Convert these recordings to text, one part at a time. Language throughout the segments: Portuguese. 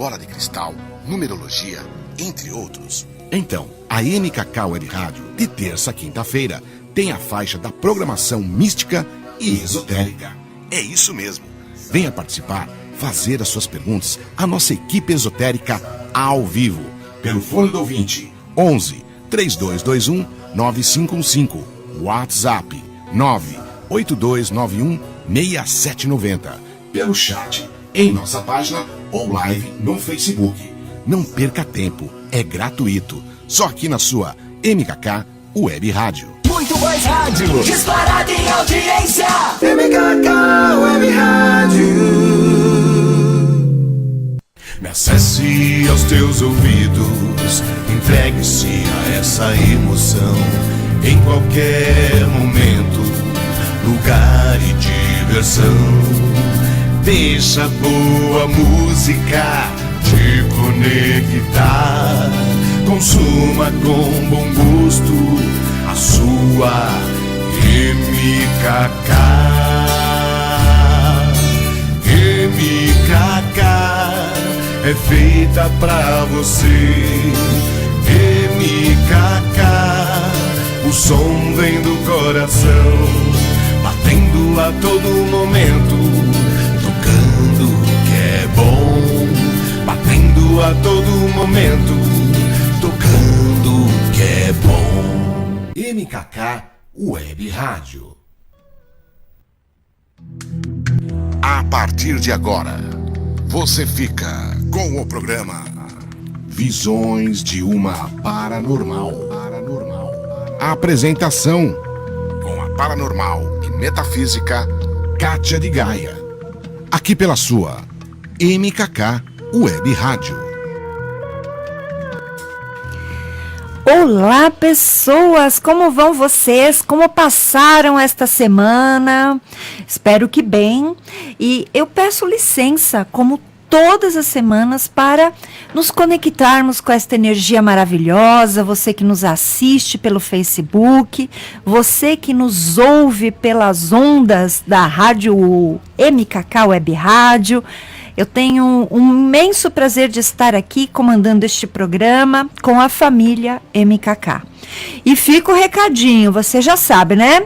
bola de cristal, numerologia, entre outros. Então, a MKK Web Rádio, de terça a quinta-feira, tem a faixa da programação mística e esotérica. É isso mesmo. Venha participar, fazer as suas perguntas à nossa equipe esotérica ao vivo, pelo fone do ouvinte 11 3221 9515, WhatsApp 98291 6790, pelo chat em nossa página ou live no Facebook. Não perca tempo, é gratuito, só aqui na sua MKK Web Rádio. Muito mais rádio, disparada em audiência. MKK Web Rádio. Me acesse aos teus ouvidos, entregue-se a essa emoção. Em qualquer momento, lugar e diversão. Deixa boa música te conectar. Consuma com bom gosto a sua MKK. MKK é feita pra você. MKK, o som vem do coração, batendo a todo momento, tocando que é bom, batendo a todo momento, tocando que é bom. MKK Web Rádio. A partir de agora, você fica com o programa Visões de uma Paranormal. A apresentação com a paranormal e metafísica Kátia de Gaia. Aqui pela sua MKK Web Rádio. Olá, pessoas! Como vão vocês? Como passaram esta semana? Espero que bem. E eu peço licença, como todas as semanas, para nos conectarmos com esta energia maravilhosa. Você que nos assiste pelo Facebook, você que nos ouve pelas ondas da rádio MKK Web Rádio. Eu tenho um imenso prazer de estar aqui comandando este programa com a família MKK. E fica o recadinho, você já sabe, né?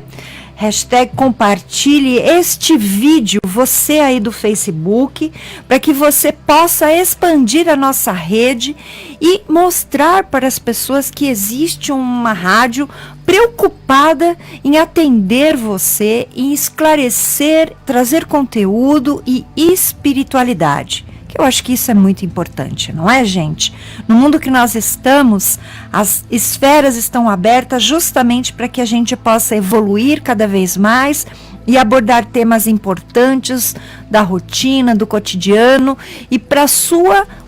Hashtag compartilhe este vídeo, você aí do Facebook, para que você possa expandir a nossa rede e mostrar para as pessoas que existe uma rádio preocupada em atender você, em esclarecer, trazer conteúdo e espiritualidade. Eu acho que isso é muito importante, não é, gente? No mundo que nós estamos, as esferas estão abertas justamente para que a gente possa evoluir cada vez mais e abordar temas importantes da rotina, do cotidiano e para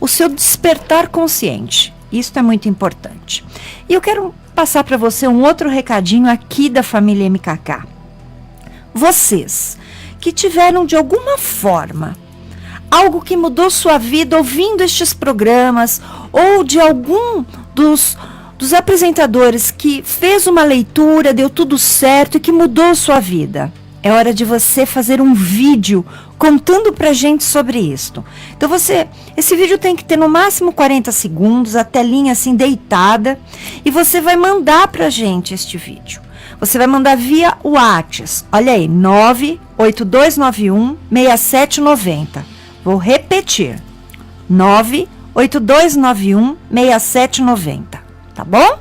o seu despertar consciente. Isso é muito importante. E eu quero passar para você um outro recadinho aqui da família MKK. Vocês que tiveram de alguma forma algo que mudou sua vida ouvindo estes programas, ou de algum dos apresentadores que fez uma leitura, deu tudo certo e que mudou sua vida. É hora de você fazer um vídeo contando pra gente sobre isto. Então esse vídeo tem que ter no máximo 40 segundos, a telinha assim deitada, e você vai mandar pra gente este vídeo. Você vai mandar via WhatsApp. Olha aí, 98291 6790. Vou repetir, 98291 6790, tá bom?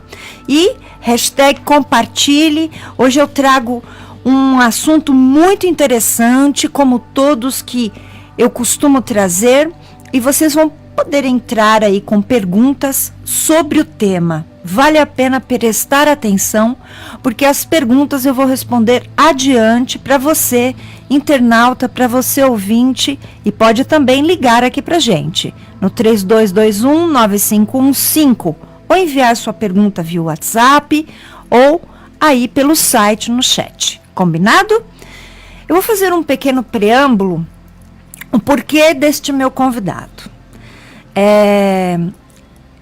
E hashtag compartilhe. Hoje eu trago um assunto muito interessante, como todos que eu costumo trazer, e vocês vão poder entrar aí com perguntas sobre o tema. Vale a pena prestar atenção, porque as perguntas eu vou responder adiante para você, internauta, para você ouvinte, e pode também ligar aqui para gente no 3221-9515 ou enviar sua pergunta via WhatsApp ou aí pelo site no chat. Combinado? Eu vou fazer um pequeno preâmbulo, o porquê deste meu convidado.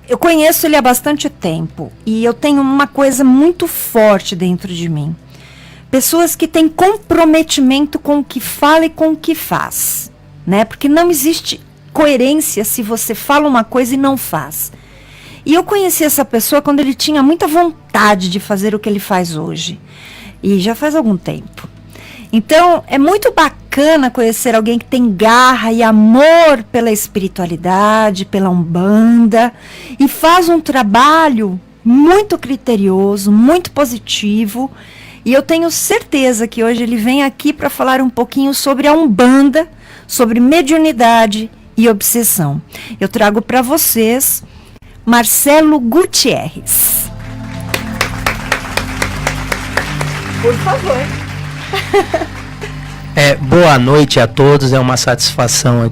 Eu conheço ele há bastante tempo e eu tenho uma coisa muito forte dentro de mim. Pessoas que têm comprometimento com o que fala e com o que faz, né? Porque não existe coerência se você fala uma coisa e não faz. E eu conheci essa pessoa quando ele tinha muita vontade de fazer o que ele faz hoje. E já faz algum tempo. Então, é muito bacana conhecer alguém que tem garra e amor pela espiritualidade, pela Umbanda, e faz um trabalho muito criterioso, muito positivo. E eu tenho certeza que hoje ele vem aqui para falar um pouquinho sobre a Umbanda, sobre mediunidade e obsessão. Eu trago para vocês Marcelo Gutierrez. Por favor. Boa noite a todos, é uma satisfação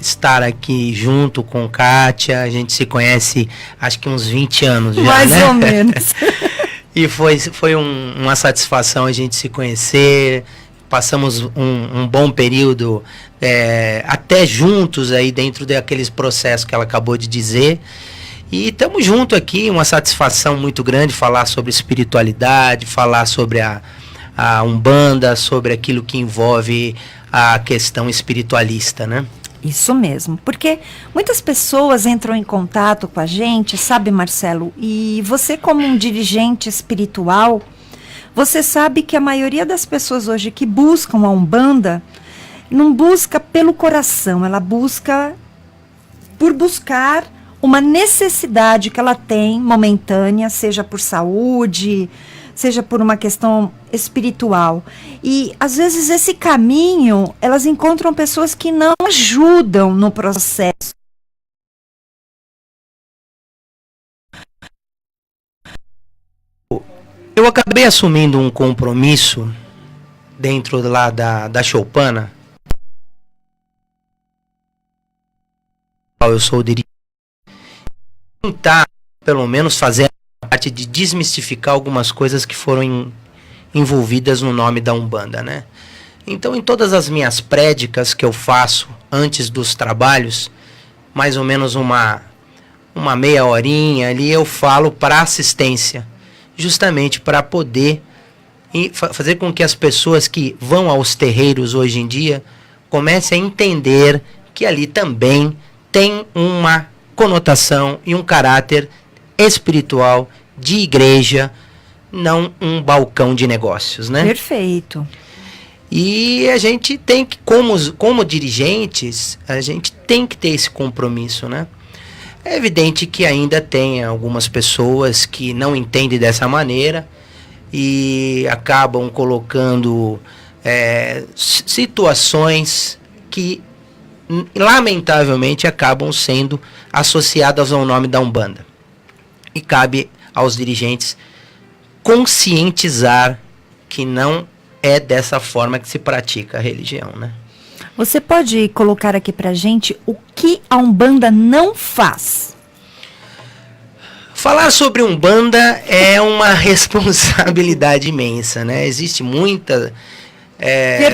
estar aqui junto com Kátia. A gente se conhece acho que uns 20 anos já, mais né? ou menos. E foi uma satisfação a gente se conhecer. Passamos um bom período até juntos aí dentro daqueles processos que ela acabou de dizer. E estamos juntos aqui, uma satisfação muito grande falar sobre espiritualidade, falar sobre a Umbanda, sobre aquilo que envolve a questão espiritualista, né? Isso mesmo, porque muitas pessoas entram em contato com a gente, sabe, Marcelo? E você, como um dirigente espiritual, você sabe que a maioria das pessoas hoje que buscam a Umbanda não busca pelo coração, ela busca por buscar uma necessidade que ela tem momentânea, seja por saúde, seja por uma questão espiritual. E, às vezes, esse caminho, elas encontram pessoas que não ajudam no processo. Eu acabei assumindo um compromisso dentro lá da Choupana. Eu sou o dirigente. Tentar, pelo menos, fazer a parte de desmistificar algumas coisas que foram envolvidas no nome da Umbanda, né? Então, em todas as minhas prédicas que eu faço antes dos trabalhos, mais ou menos uma meia horinha ali, eu falo para assistência, justamente para poder fazer com que as pessoas que vão aos terreiros hoje em dia comecem a entender que ali também tem uma conotação e um caráter espiritual de igreja, não um balcão de negócios, né? Perfeito. E a gente tem que, como dirigentes, a gente tem que ter esse compromisso, né? É evidente que ainda tem algumas pessoas que não entendem dessa maneira e acabam colocando situações que lamentavelmente acabam sendo associadas ao nome da Umbanda. E cabe aos dirigentes conscientizar que não é dessa forma que se pratica a religião, né? Você pode colocar aqui pra gente o que a Umbanda não faz? Falar sobre Umbanda é uma responsabilidade imensa, né? Existe muita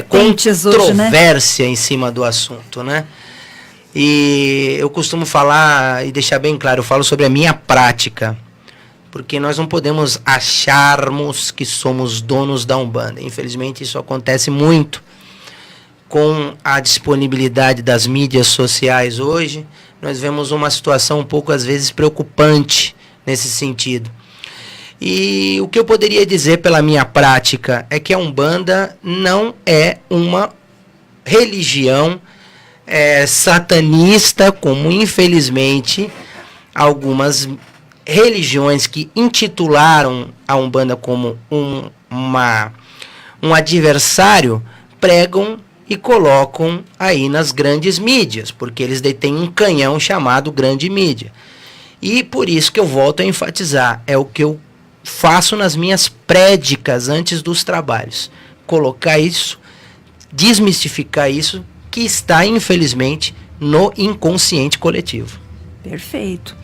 controvérsia hoje, né? Em cima do assunto, né? E eu costumo falar e deixar bem claro, eu falo sobre a minha prática, porque nós não podemos acharmos que somos donos da Umbanda. Infelizmente isso acontece muito com a disponibilidade das mídias sociais hoje. Nós vemos uma situação um pouco às vezes preocupante nesse sentido. E o que eu poderia dizer pela minha prática é que a Umbanda não é uma religião satanista, como infelizmente algumas religiões que intitularam a Umbanda como um adversário pregam e colocam aí nas grandes mídias, porque eles detêm um canhão chamado grande mídia. E por isso que eu volto a enfatizar, é o que eu faço nas minhas prédicas antes dos trabalhos. Colocar isso, desmistificar isso, que está, infelizmente, no inconsciente coletivo. Perfeito.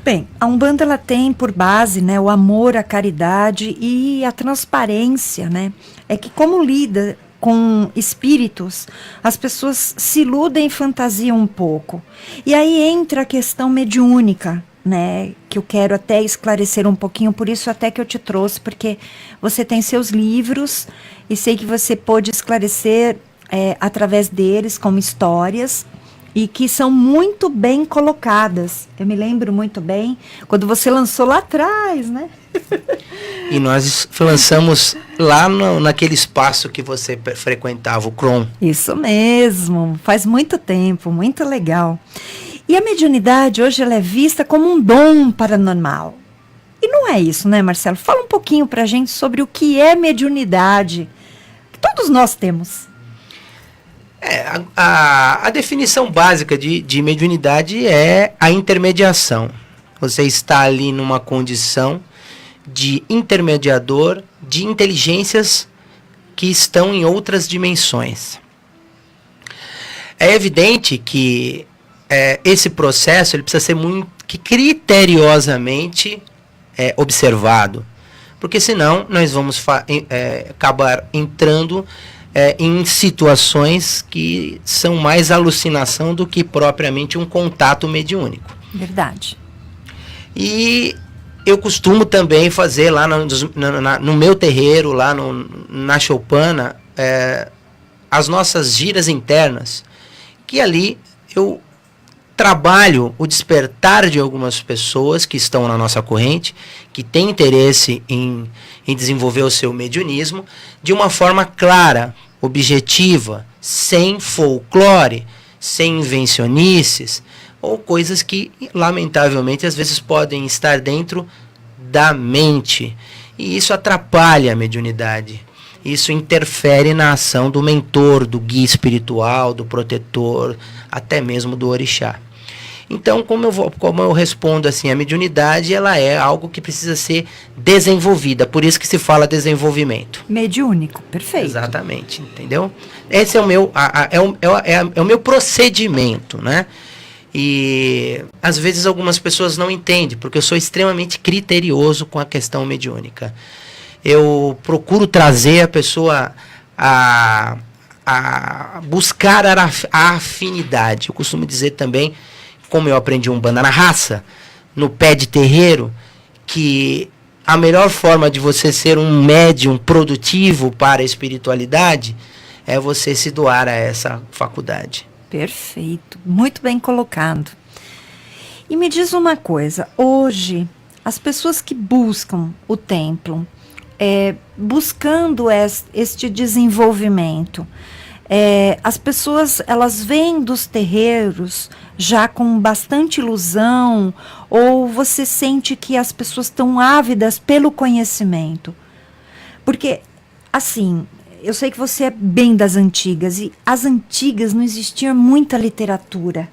Bem, a Umbanda ela tem por base, né, o amor, a caridade e a transparência, né? É que como lida com espíritos, as pessoas se iludem e fantasiam um pouco. E aí entra a questão mediúnica, né, que eu quero até esclarecer um pouquinho, por isso até que eu te trouxe, porque você tem seus livros e sei que você pôde esclarecer através deles, como histórias, e que são muito bem colocadas. Eu me lembro muito bem quando você lançou lá atrás, né? E nós lançamos lá naquele espaço que você frequentava, o CROM. Isso mesmo, faz muito tempo, muito legal. E a mediunidade hoje ela é vista como um dom paranormal. E não é isso, né, Marcelo? Fala um pouquinho pra gente sobre o que é mediunidade, que todos nós temos. A definição básica de mediunidade é a intermediação. Você está ali numa condição de intermediador de inteligências que estão em outras dimensões. É evidente que esse processo ele precisa ser muito criteriosamente observado, porque senão nós vamos acabar entrando em situações que são mais alucinação do que propriamente um contato mediúnico. Verdade. E eu costumo também fazer lá no meu terreiro, lá na Choupana, as nossas giras internas, que ali eu trabalho o despertar de algumas pessoas que estão na nossa corrente, que têm interesse em desenvolver o seu mediunismo, de uma forma clara, objetiva, sem folclore, sem invencionices, ou coisas que, lamentavelmente, às vezes podem estar dentro da mente. E isso atrapalha a mediunidade. Isso interfere na ação do mentor, do guia espiritual, do protetor, até mesmo do orixá. Então, como eu respondo assim, a mediunidade ela é algo que precisa ser desenvolvida, por isso que se fala desenvolvimento. Mediúnico, perfeito. Exatamente, entendeu? Esse é o meu, é o meu procedimento, né? E às vezes algumas pessoas não entendem, porque eu sou extremamente criterioso com a questão mediúnica. Eu procuro trazer a pessoa a buscar a afinidade. Eu costumo dizer também, como eu aprendi Umbanda na raça, no pé de terreiro, que a melhor forma de você ser um médium produtivo para a espiritualidade é você se doar a essa faculdade. Perfeito, muito bem colocado. E me diz uma coisa, hoje as pessoas que buscam o templo, buscando este desenvolvimento, as pessoas elas vêm dos terreiros já com bastante ilusão, ou você sente que as pessoas estão ávidas pelo conhecimento? Porque, assim, eu sei que você é bem das antigas, e as antigas não existia muita literatura.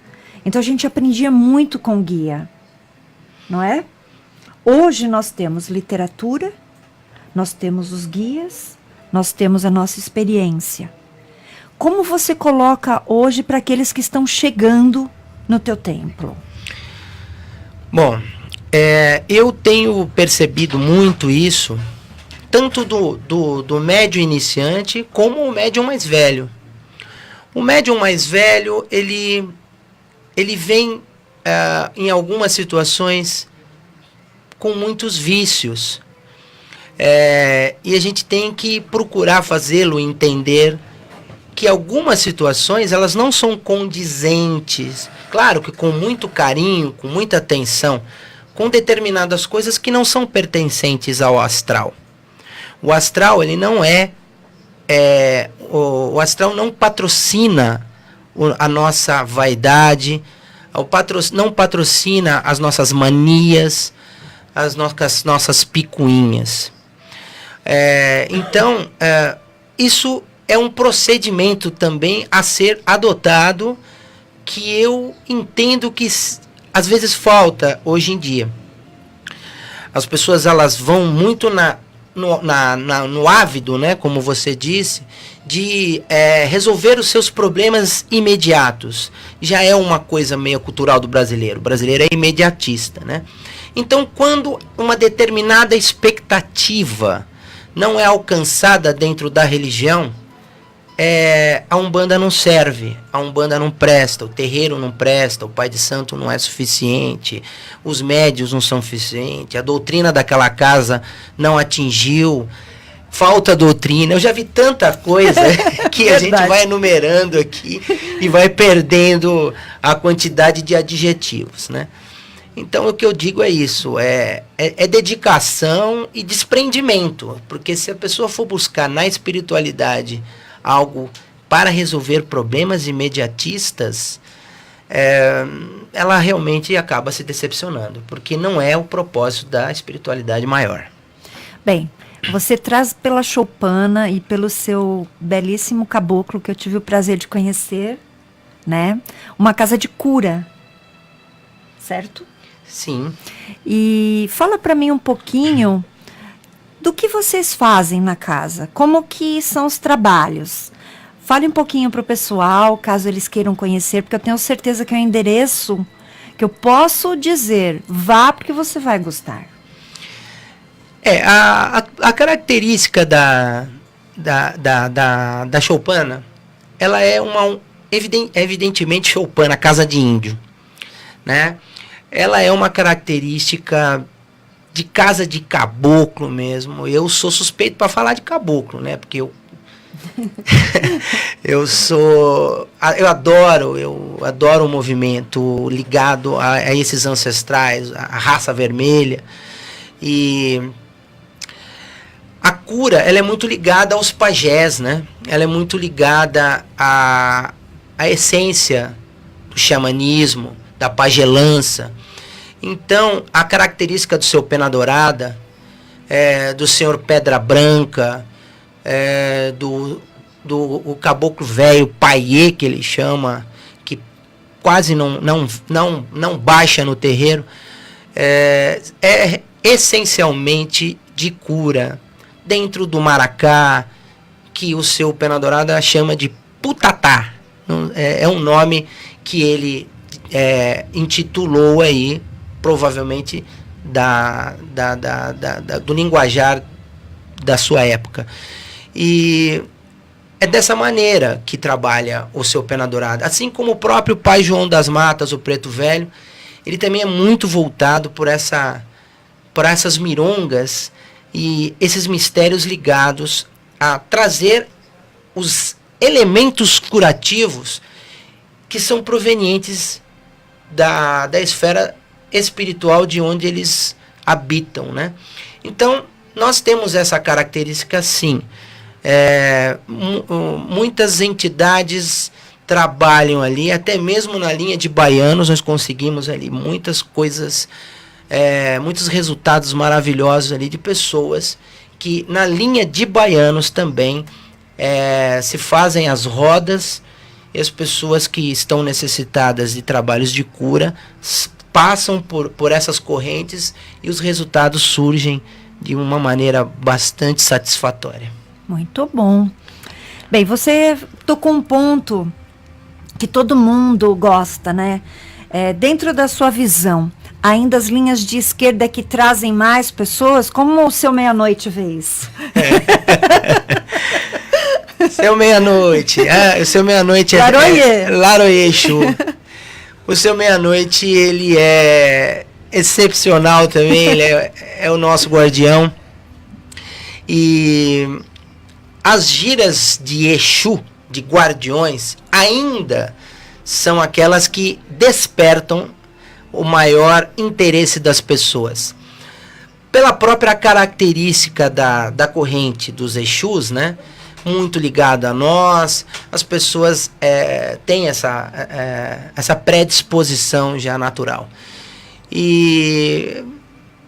Então a gente aprendia muito com guia, não é? Hoje nós temos literatura, nós temos os guias, nós temos a nossa experiência. Como você coloca hoje para aqueles que estão chegando no teu templo? Bom, eu tenho percebido muito isso, tanto do médium iniciante como o médium mais velho. O médium mais velho, ele vem em algumas situações com muitos vícios. E a gente tem que procurar fazê-lo entender que algumas situações elas não são condizentes, claro que com muito carinho, com muita atenção, com determinadas coisas que não são pertencentes ao astral. O astral ele não o astral não patrocina a nossa vaidade, não patrocina as nossas manias, as nossas picuinhas. Então, isso é um procedimento também a ser adotado, que eu entendo que às vezes falta hoje em dia. As pessoas elas vão muito no ávido, né, como você disse, de resolver os seus problemas imediatos. Já é uma coisa meio cultural do brasileiro. O brasileiro é imediatista, né? Então, quando uma determinada expectativa não é alcançada dentro da religião, a Umbanda não serve, a Umbanda não presta, o terreiro não presta, o pai de santo não é suficiente, os médios não são suficientes, a doutrina daquela casa não atingiu. falta doutrina. Eu já vi tanta coisa que a gente vai enumerando aqui e vai perdendo a quantidade de adjetivos, né? Então, o que eu digo é isso, é dedicação e desprendimento, porque se a pessoa for buscar na espiritualidade algo para resolver problemas imediatistas, ela realmente acaba se decepcionando, porque não é o propósito da espiritualidade maior. Bem, você traz pela choupana e pelo seu belíssimo caboclo, que eu tive o prazer de conhecer, né? Uma casa de cura, certo? Sim. E fala para mim um pouquinho do que vocês fazem na casa, como que são os trabalhos. Fale um pouquinho para o pessoal, caso eles queiram conhecer, porque eu tenho certeza que é um endereço que eu posso dizer, vá porque você vai gostar. A característica da choupana, ela é evidentemente choupana, casa de índio, né? Ela é uma característica de casa de caboclo mesmo. Eu sou suspeito para falar de caboclo, né? Porque eu adoro o movimento ligado a esses ancestrais, a raça vermelha. E a cura, ela é muito ligada aos pajés, né? Ela é muito ligada à essência do xamanismo, da pagelança. Então, a característica do seu Pena Dourada, do senhor Pedra Branca, do caboclo velho paiê, que ele chama, que quase não baixa no terreiro, é essencialmente de cura. Dentro do maracá, que o seu Pena Dourada chama de putatá. É um nome que ele intitulou aí, provavelmente do linguajar da sua época. E é dessa maneira que trabalha o seu Pena Dourada. Assim como o próprio pai João das Matas, o Preto Velho, ele também é muito voltado por essas mirongas e esses mistérios ligados a trazer os elementos curativos que são provenientes da esfera espiritual de onde eles habitam, né? Então, nós temos essa característica, sim. Muitas entidades trabalham ali, até mesmo na linha de baianos, nós conseguimos ali muitas coisas, muitos resultados maravilhosos ali de pessoas que na linha de baianos também se fazem as rodas, e as pessoas que estão necessitadas de trabalhos de cura passam por essas correntes e os resultados surgem de uma maneira bastante satisfatória. Muito bom. Bem, você tocou um ponto que todo mundo gosta, né? Dentro da sua visão, ainda as linhas de esquerda que trazem mais pessoas, como o seu Meia-Noite vê isso? Seu Meia-Noite. O seu Meia-Noite é Laroyexu. O seu Meia-Noite, ele é excepcional também, ele é o nosso guardião. E as giras de Exu, de guardiões, ainda são aquelas que despertam o maior interesse das pessoas. Pela própria característica da corrente dos Exus, né? Muito ligada a nós, as pessoas têm essa predisposição já natural. E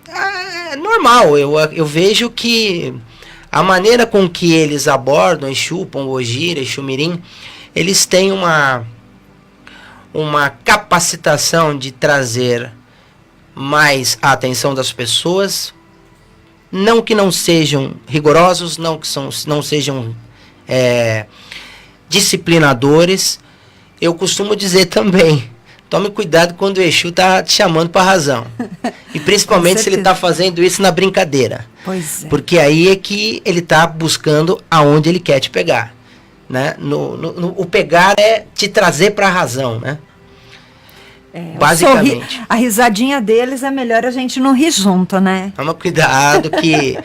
é normal, eu vejo que a maneira com que eles abordam Exu, Pombogira, Exu Mirim, eles têm uma capacitação de trazer mais a atenção das pessoas, não que não sejam rigorosos, não sejam disciplinadores. Eu costumo dizer também, tome cuidado quando o Exu está te chamando para a razão. E principalmente se ele está fazendo isso na brincadeira. Pois é. Porque aí é que ele está buscando aonde ele quer te pegar. Né? O pegar é te trazer para a razão, né? Basicamente. A risadinha deles é melhor a gente não rir junto, né? Toma cuidado que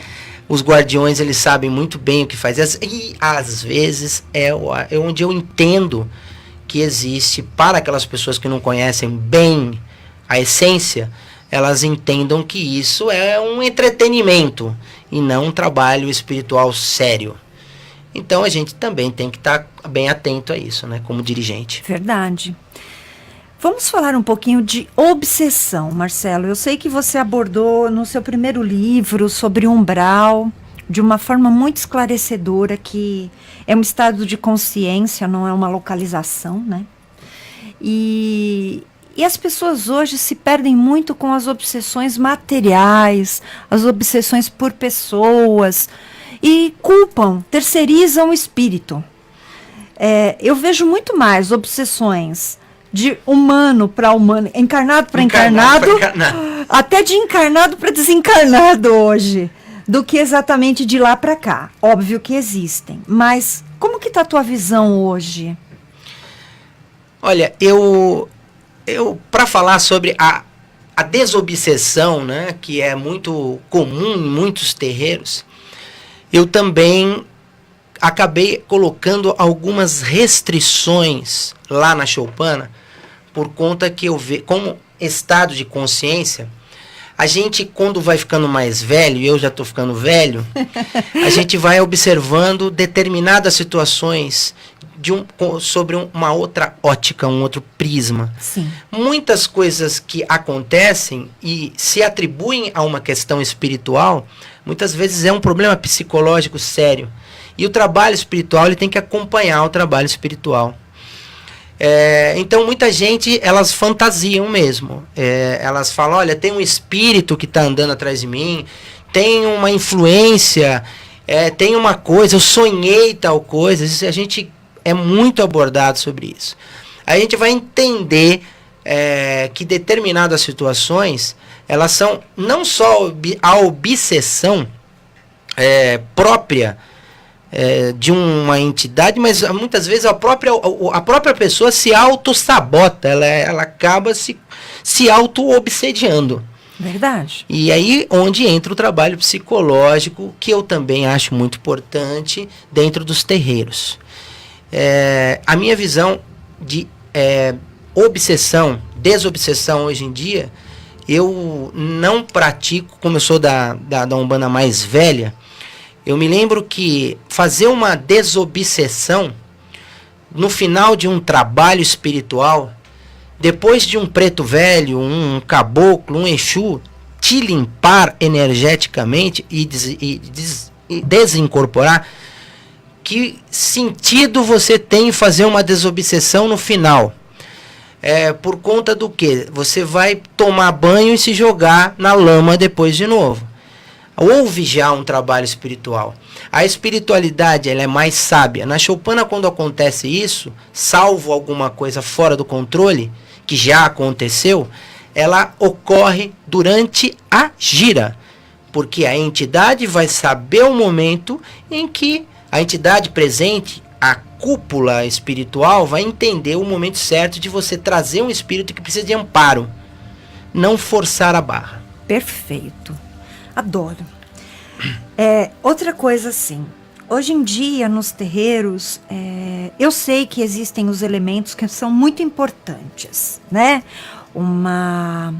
Os guardiões, eles sabem muito bem o que faz. E às vezes é onde eu entendo que existe, para aquelas pessoas que não conhecem bem a essência, elas entendam que isso é um entretenimento e não um trabalho espiritual sério. Então a gente também tem que estar bem atento a isso, né, como dirigente. Verdade. Vamos falar um pouquinho de obsessão, Marcelo. Eu sei que você abordou no seu primeiro livro sobre umbral, de uma forma muito esclarecedora, que é um estado de consciência, não é uma localização, né? E as pessoas hoje se perdem muito com as obsessões materiais, as obsessões por pessoas, e culpam, terceirizam o espírito. Eu vejo muito mais obsessões de humano para humano, encarnado para encarnado, até de encarnado para desencarnado hoje, do que exatamente de lá para cá. Óbvio que existem, mas como que está a tua visão hoje? Olha, eu para falar sobre a desobsessão, né, que é muito comum em muitos terreiros, eu também acabei colocando algumas restrições lá na Choupana, por conta que eu vejo, como estado de consciência, a gente, quando vai ficando mais velho, e eu já estou ficando velho, a gente vai observando determinadas situações sobre uma outra ótica, um outro prisma. Sim. Muitas coisas que acontecem e se atribuem a uma questão espiritual, muitas vezes é um problema psicológico sério. E o trabalho espiritual, ele tem que acompanhar o trabalho espiritual. Então muita gente, elas fantasiam mesmo, elas falam, olha, tem um espírito que está andando atrás de mim, tem uma influência, tem uma coisa, eu sonhei tal coisa. Isso, a gente é muito abordado sobre isso. A gente vai entender que determinadas situações, elas são não só a obsessão própria de uma entidade, mas muitas vezes a própria pessoa se auto-sabota, ela acaba se auto-obsediando. Verdade. E aí onde entra o trabalho psicológico, que eu também acho muito importante dentro dos terreiros. A minha visão de obsessão, desobsessão hoje em dia, eu não pratico, como eu sou da Umbanda mais velha. Eu me lembro que fazer uma desobsessão no final de um trabalho espiritual, depois de um preto velho, um caboclo, um exu, te limpar energeticamente e desincorporar, que sentido você tem em fazer uma desobsessão no final? Por conta do quê? Você vai tomar banho e se jogar na lama depois de novo. Houve já um trabalho espiritual. A espiritualidade, ela é mais sábia. Na Choupana, quando acontece isso, salvo alguma coisa fora do controle, que já aconteceu, ela ocorre durante a gira. Porque a entidade vai saber o momento em que a entidade presente, a cúpula espiritual, vai entender o momento certo de você trazer um espírito que precisa de amparo. Não forçar a barra. Perfeito. Adoro. Outra coisa assim, hoje em dia nos terreiros, eu sei que existem os elementos que são muito importantes, né? Uma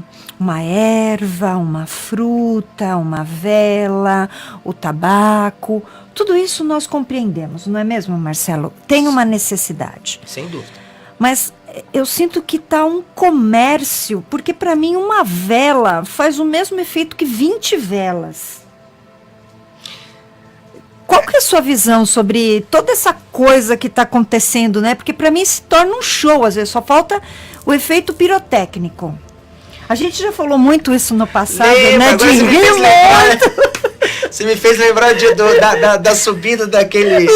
erva, uma fruta, uma vela, o tabaco, tudo isso nós compreendemos, não é mesmo, Marcelo? Tem uma necessidade. Sem dúvida. Mas eu sinto que está um comércio, porque para mim uma vela faz o mesmo efeito que 20 velas. Qual que é a sua visão sobre toda essa coisa que está acontecendo, né? Porque para mim se torna um show, às vezes só falta o efeito pirotécnico. A gente já falou muito isso no passado, né? De rir muito. Você me fez lembrar da subida daquele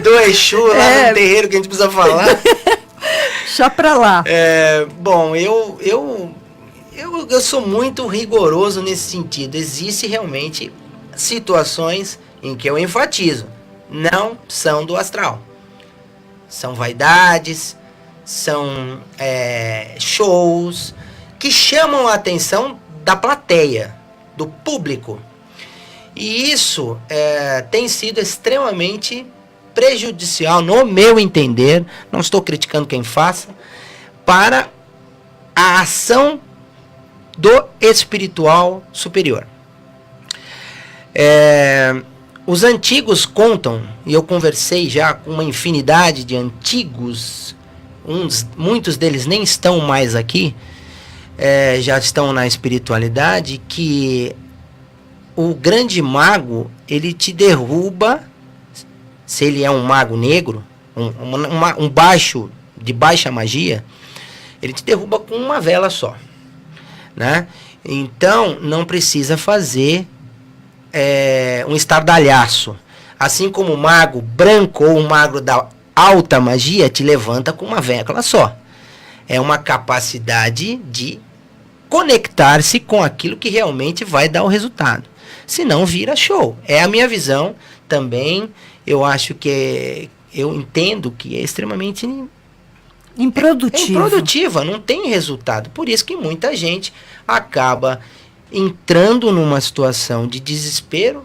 do Exu lá no terreiro que a gente precisa falar. Deixa pra lá. Bom, eu sou muito rigoroso nesse sentido. Existe realmente situações em que eu enfatizo. Não são do astral. São vaidades, são shows que chamam a atenção da plateia, do público. E isso tem sido extremamente prejudicial, no meu entender, não estou criticando quem faça, para a ação do espiritual superior. Os antigos contam, e eu conversei já com uma infinidade de antigos, muitos deles nem estão mais aqui, já estão na espiritualidade, que o grande mago, ele te derruba, se ele é um mago negro, um baixo, de baixa magia, ele te derruba com uma vela só, né? Então, não precisa fazer um estardalhaço. Assim como o mago branco ou o mago da alta magia te levanta com uma vela só. É uma capacidade de conectar-se com aquilo que realmente vai dar o resultado. Senão vira show. É a minha visão também. Eu acho que eu entendo que é extremamente improdutiva, não tem resultado. Por isso que muita gente acaba entrando numa situação de desespero,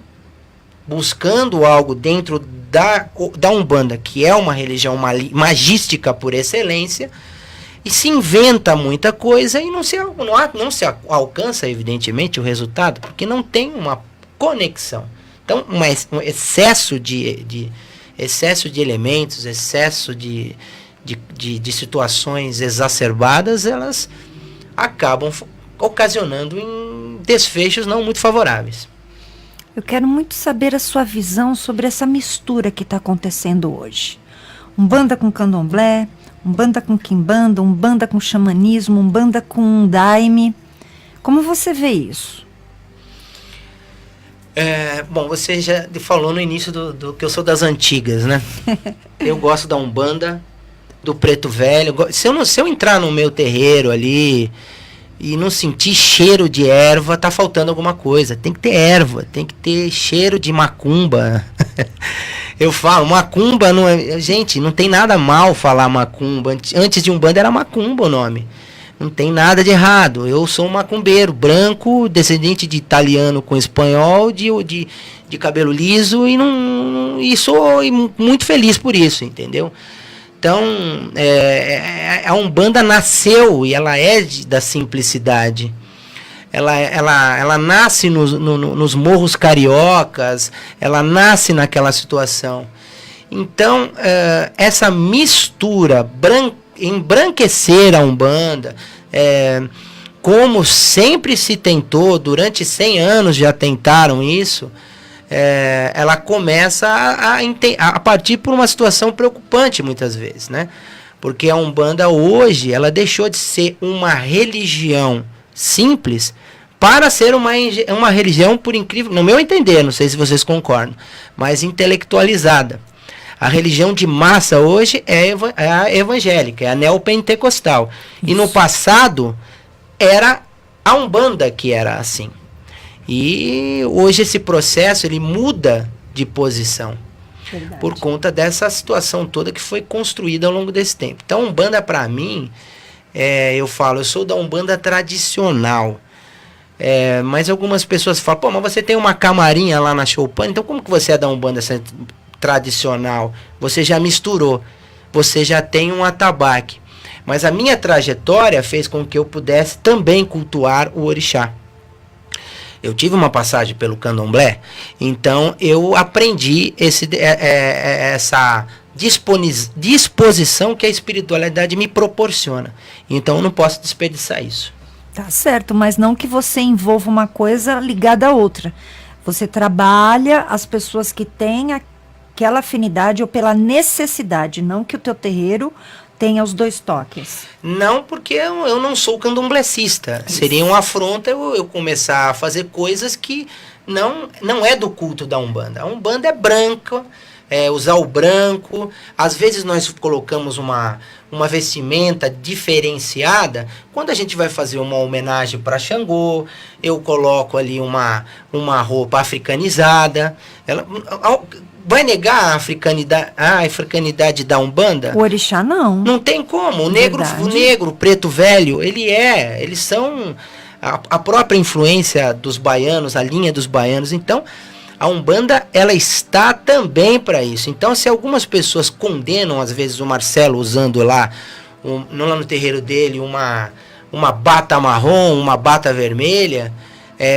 buscando algo dentro da Umbanda, que é uma religião magística por excelência, e se inventa muita coisa e não se alcança, evidentemente, o resultado, porque não tem uma conexão. Então, um excesso de elementos, excesso de situações exacerbadas, elas acabam ocasionando em desfechos não muito favoráveis. Eu quero muito saber a sua visão sobre essa mistura que está acontecendo hoje. Umbanda com candomblé, Umbanda com quimbanda, Umbanda com xamanismo, Umbanda com daime. Como você vê isso? Bom, você já falou no início do que eu sou das antigas, né? Eu gosto da Umbanda, do preto velho. Se eu entrar no meu terreiro ali e não sentir cheiro de erva, tá faltando alguma coisa. Tem que ter erva, tem que ter cheiro de macumba. Eu falo, macumba não é... Gente, não tem nada mal falar macumba. Antes de Umbanda era macumba o nome. Não tem nada de errado. Eu sou um macumbeiro branco, descendente de italiano com espanhol, de cabelo liso, e sou muito feliz por isso, entendeu? Então, a Umbanda nasceu, e ela é da simplicidade. Ela nasce nos morros cariocas, ela nasce naquela situação. Então, essa mistura, embranquecer a Umbanda, como sempre se tentou, durante 100 anos já tentaram isso, ela começa a partir por uma situação preocupante muitas vezes, né? Porque a Umbanda hoje, ela deixou de ser uma religião simples para ser uma religião, por incrível, no meu entender, não sei se vocês concordam, mas intelectualizada. A religião de massa hoje é a evangélica, é a neopentecostal. Isso. E no passado era a Umbanda que era assim. E hoje esse processo ele muda de posição. Verdade. Por conta dessa situação toda que foi construída ao longo desse tempo. Então, Umbanda para mim, eu sou da Umbanda tradicional. Mas algumas pessoas falam, pô, mas você tem uma camarinha lá na Choupana, então como que você é da Umbanda tradicional? Você já misturou, você já tem um atabaque. Mas a minha trajetória fez com que eu pudesse também cultuar o orixá. Eu tive uma passagem pelo candomblé, então eu aprendi essa disposição que a espiritualidade me proporciona. Então eu não posso desperdiçar isso. Tá certo, mas não que você envolva uma coisa ligada à outra. Você trabalha as pessoas que têm aquela afinidade ou pela necessidade, não que o teu terreiro tenha os dois toques. Não, porque eu não sou candomblecista. Isso. Seria uma afronta eu começar a fazer coisas que não é do culto da Umbanda. A Umbanda é branca, usar o branco. Às vezes nós colocamos uma vestimenta diferenciada. Quando a gente vai fazer uma homenagem para Xangô, eu coloco ali uma roupa africanizada. Vai negar a africanidade da Umbanda? O orixá não. Não tem como. O negro, o preto velho, eles são a própria influência dos baianos, a linha dos baianos. Então, A Umbanda, ela está também para isso. Então, se algumas pessoas condenam, às vezes, o Marcelo usando lá no terreiro dele uma bata marrom, uma bata vermelha,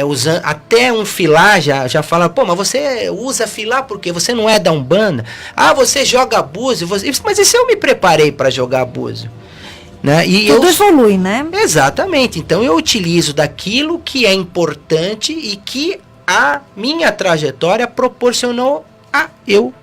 usando até um filar, já fala, pô, mas você usa filar porque você não é da Umbanda? Ah, você joga búzio, mas e se eu me preparei para jogar búzio? Né? E tudo evolui, né? Exatamente. Então eu utilizo daquilo que é importante e que a minha trajetória proporcionou a eu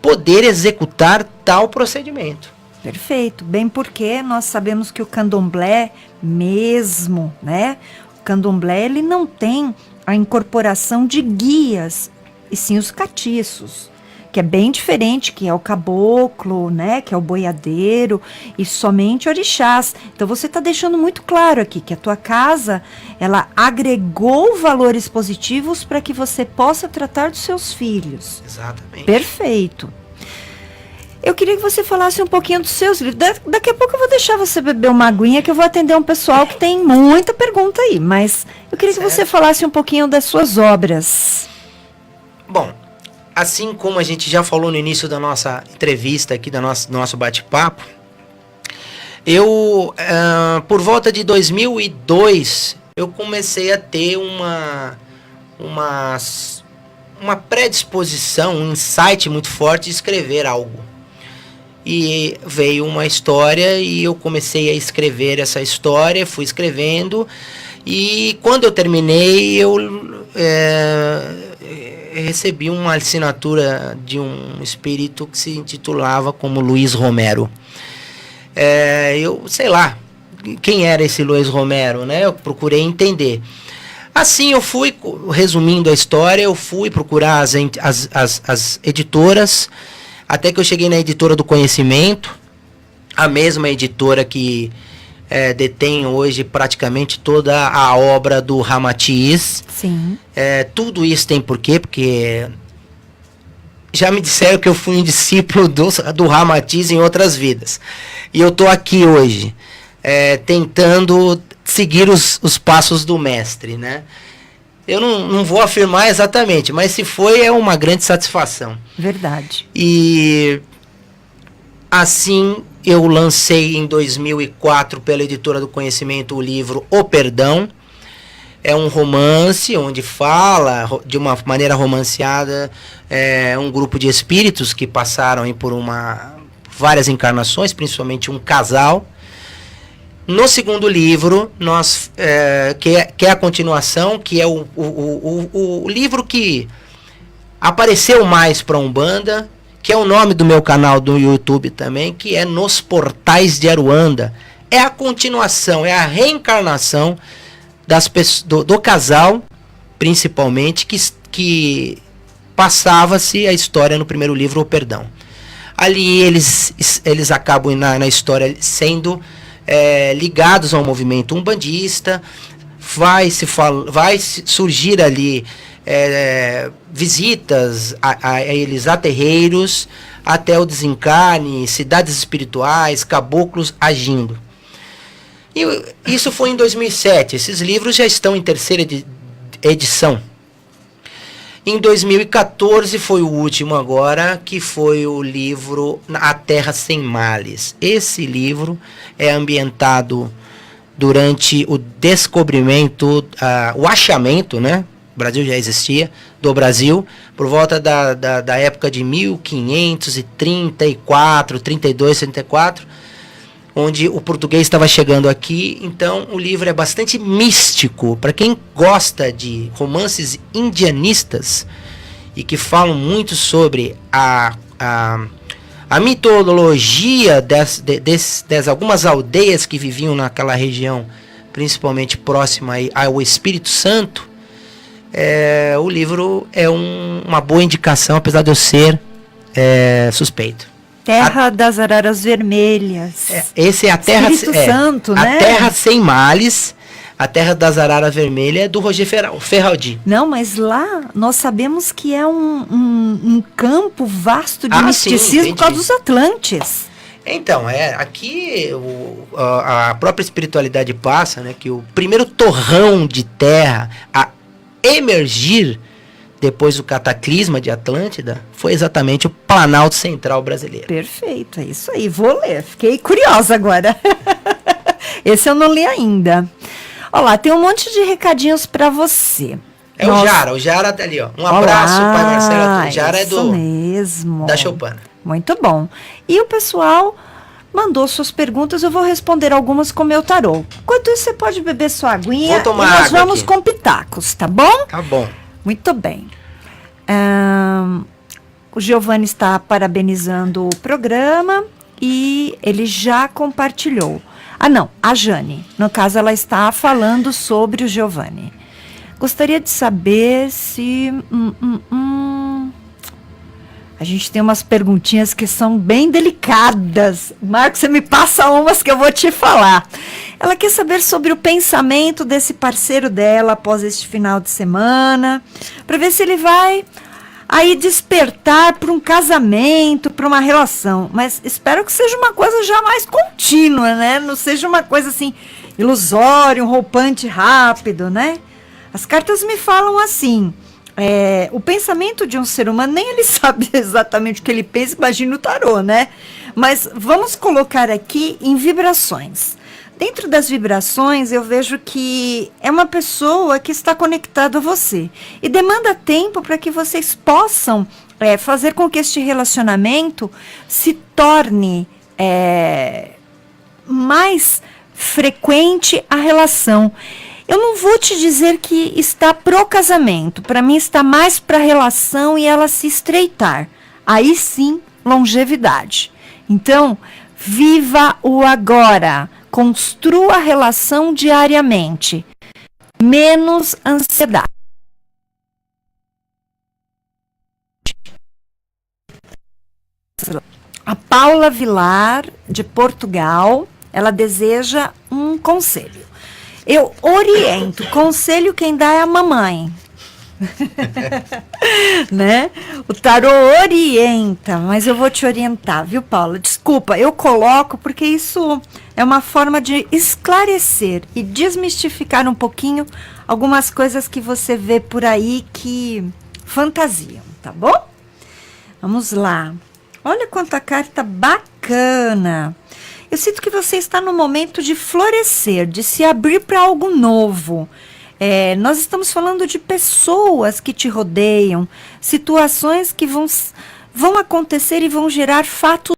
poder executar tal procedimento. Perfeito. Bem porque nós sabemos que o candomblé mesmo, né? O candomblé, ele não tem a incorporação de guias, e sim os catiços, que é bem diferente, que é o caboclo, né? Que é o boiadeiro e somente orixás. Então você está deixando muito claro aqui que a tua casa, ela agregou valores positivos para que você possa tratar dos seus filhos. Exatamente. Perfeito. Eu queria que você falasse um pouquinho dos seus livros. Daqui a pouco eu vou deixar você beber uma aguinha, que eu vou atender um pessoal que tem muita pergunta aí. Mas eu queria que você falasse um pouquinho das suas obras. Bom, assim como a gente já falou no início da nossa entrevista aqui, do nosso bate-papo, eu, por volta de 2002, eu comecei a ter uma predisposição, um insight muito forte de escrever algo. E veio uma história e eu comecei a escrever essa história, fui escrevendo, e quando eu terminei, eu recebi uma assinatura de um espírito que se intitulava como Luiz Romero. Eu sei lá quem era esse Luiz Romero, né? Eu procurei entender. Assim eu fui, resumindo a história, eu fui procurar as editoras, até que eu cheguei na Editora do Conhecimento, a mesma editora que detém hoje praticamente toda a obra do Ramatiz. Sim. Tudo isso tem porquê, porque já me disseram que eu fui um discípulo do Ramatiz em outras vidas. E eu estou aqui hoje, tentando seguir os passos do mestre, né? Eu não vou afirmar exatamente, mas se foi, é uma grande satisfação. Verdade. E assim eu lancei em 2004 pela Editora do Conhecimento o livro O Perdão. É um romance onde fala de uma maneira romanceada um grupo de espíritos que passaram aí por várias encarnações, principalmente um casal. No segundo livro, que é a continuação, que é o livro que apareceu mais para a Umbanda, que é o nome do meu canal do YouTube também, que é Nos Portais de Aruanda. É a continuação, é a reencarnação do casal, principalmente, que passava-se a história no primeiro livro, O Perdão. Ali eles acabam na história sendo ligados ao movimento umbandista, vai surgir ali visitas a eles a terreiros, até o desencarne, cidades espirituais, caboclos agindo. E isso foi em 2007, esses livros já estão em terceira edição. Em 2014 foi o último agora, que foi o livro A Terra Sem Males. Esse livro é ambientado durante o descobrimento, o achamento, né? O Brasil já existia, do Brasil, por volta da época de 1534, 32, 34, onde o português estava chegando aqui. Então o livro é bastante místico. Para quem gosta de romances indianistas e que falam muito sobre a mitologia das algumas aldeias que viviam naquela região, principalmente próxima ao Espírito Santo, o livro é uma boa indicação, apesar de eu ser suspeito. Terra das Araras Vermelhas. Esse é a Terra Espírito Santo, né? A Terra Sem Males, a Terra das Araras Vermelhas é do Roger Ferraldi. Não, mas lá nós sabemos que é um campo vasto de misticismo por causa dos Atlantes. Então, aqui a própria espiritualidade passa, né, que o primeiro torrão de terra a emergir depois do cataclisma de Atlântida, foi exatamente o Planalto Central brasileiro. Perfeito, é isso aí. Vou ler. Fiquei curiosa agora. Esse eu não li ainda. Olha lá, tem um monte de recadinhos para você. É o Jara tá ali, ó. Um abraço, pai Marcelo. O Jara é do mesmo. Da Choupana. Muito bom. E o pessoal mandou suas perguntas, eu vou responder algumas com o meu tarô. Enquanto isso, você pode beber sua aguinha. Vou tomar e nós água vamos aqui. com pitacos, tá bom? Tá bom. Muito bem. O Giovanni está parabenizando o programa e ele já compartilhou. Ah, não, a Jane. No caso, ela está falando sobre o Giovanni. Gostaria de saber se... A gente tem umas perguntinhas que são bem delicadas. Marcos, você me passa umas que eu vou te falar. Ela quer saber sobre o pensamento desse parceiro dela após este final de semana, para ver se ele vai aí despertar para um casamento, para uma relação. Mas espero que seja uma coisa já mais contínua, né? Não seja uma coisa assim ilusória, um roupante rápido, né? As cartas me falam assim... o pensamento de um ser humano, nem ele sabe exatamente o que ele pensa, imagina o tarô, né? Mas vamos colocar aqui em vibrações. Dentro das vibrações, eu vejo que é uma pessoa que está conectada a você. E demanda tempo para que vocês possam fazer com que este relacionamento se torne mais frequente a relação. Eu não vou te dizer que está pro casamento. Para mim está mais para a relação e ela se estreitar. Aí sim, longevidade. Então, viva o agora. Construa a relação diariamente. Menos ansiedade. A Paula Vilar, de Portugal, ela deseja um conselho. Eu oriento, conselho quem dá é a mamãe. Né? O tarô orienta, mas eu vou te orientar, viu, Paula? Desculpa, eu coloco porque isso é uma forma de esclarecer e desmistificar um pouquinho algumas coisas que você vê por aí que fantasiam, tá bom? Vamos lá. Olha quanta carta bacana. Eu sinto que você está no momento de florescer, de se abrir para algo novo. Nós estamos falando de pessoas que te rodeiam, situações que vão acontecer e vão gerar fatos